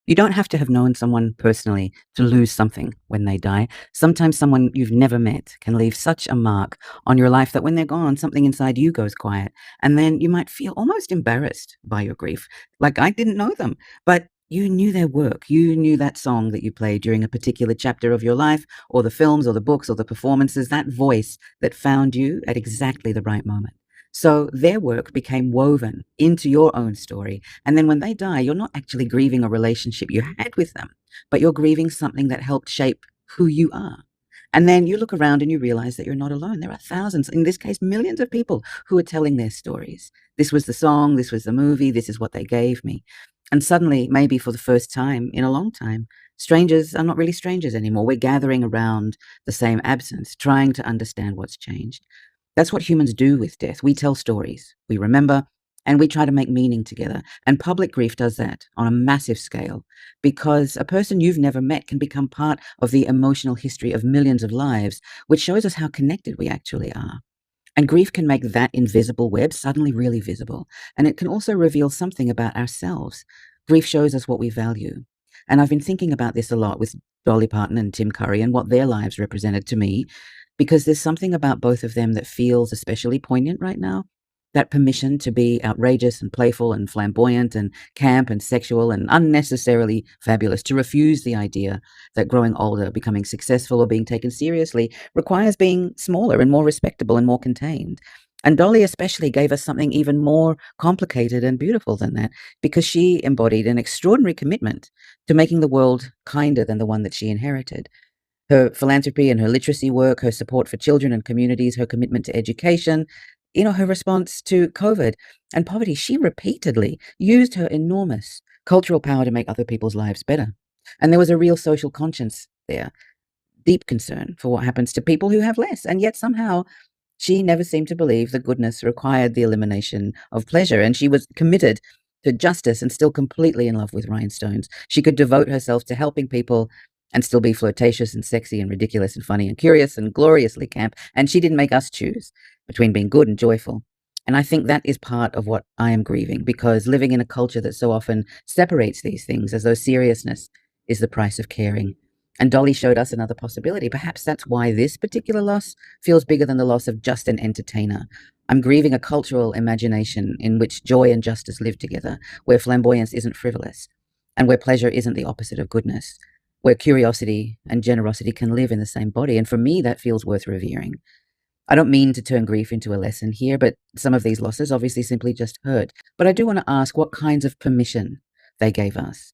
You don't have to have known someone personally to lose something when they die. Sometimes someone you've never met can leave such a mark on your life that when they're gone, something inside you goes quiet. And then you might feel almost embarrassed by your grief. Like, I didn't know them, but you knew their work. You knew that song that you played during a particular chapter of your life, or the films, or the books, or the performances, that voice that found you at exactly the right moment. So their work became woven into your own story, and then when they die, you're not actually grieving a relationship you had with them, but you're grieving something that helped shape who you are. And then you look around and you realize that you're not alone. There are thousands, in this case, millions of people who are telling their stories. This was the song, this was the movie, this is what they gave me. And suddenly, maybe for the first time in a long time, strangers are not really strangers anymore. We're gathering around the same absence, trying to understand what's changed. That's what humans do with death. We tell stories, we remember, and we try to make meaning together. And public grief does that on a massive scale because a person you've never met can become part of the emotional history of millions of lives, which shows us how connected we actually are. And grief can make that invisible web suddenly really visible. And it can also reveal something about ourselves. Grief shows us what we value. And I've been thinking about this a lot with Dolly Parton and Tim Curry and what their lives represented to me, because there's something about both of them that feels especially poignant right now. That permission to be outrageous and playful and flamboyant and camp and sexual and unnecessarily fabulous, to refuse the idea that growing older, becoming successful, or being taken seriously requires being smaller and more respectable and more contained. And Dolly especially gave us something even more complicated and beautiful than that, because she embodied an extraordinary commitment to making the world kinder than the one that she inherited. Her philanthropy and her literacy work, her support for children and communities, her commitment to education, her response to COVID and poverty, she repeatedly used her enormous cultural power to make other people's lives better. And there was a real social conscience there, deep concern for what happens to people who have less. And yet somehow she never seemed to believe that goodness required the elimination of pleasure, and she was committed to justice and still completely in love with rhinestones. She could devote herself to helping people and still be flirtatious and sexy and ridiculous and funny and curious and gloriously camp, and she didn't make us choose between being good and joyful. And I think that is part of what I am grieving, because living in a culture that so often separates these things as though seriousness is the price of caring. And Dolly showed us another possibility. Perhaps that's why this particular loss feels bigger than the loss of just an entertainer. I'm grieving a cultural imagination in which joy and justice live together, where flamboyance isn't frivolous, and where pleasure isn't the opposite of goodness, where curiosity and generosity can live in the same body. And for me, that feels worth revering. I don't mean to turn grief into a lesson here, but some of these losses obviously simply just hurt. But I do want to ask what kinds of permission they gave us.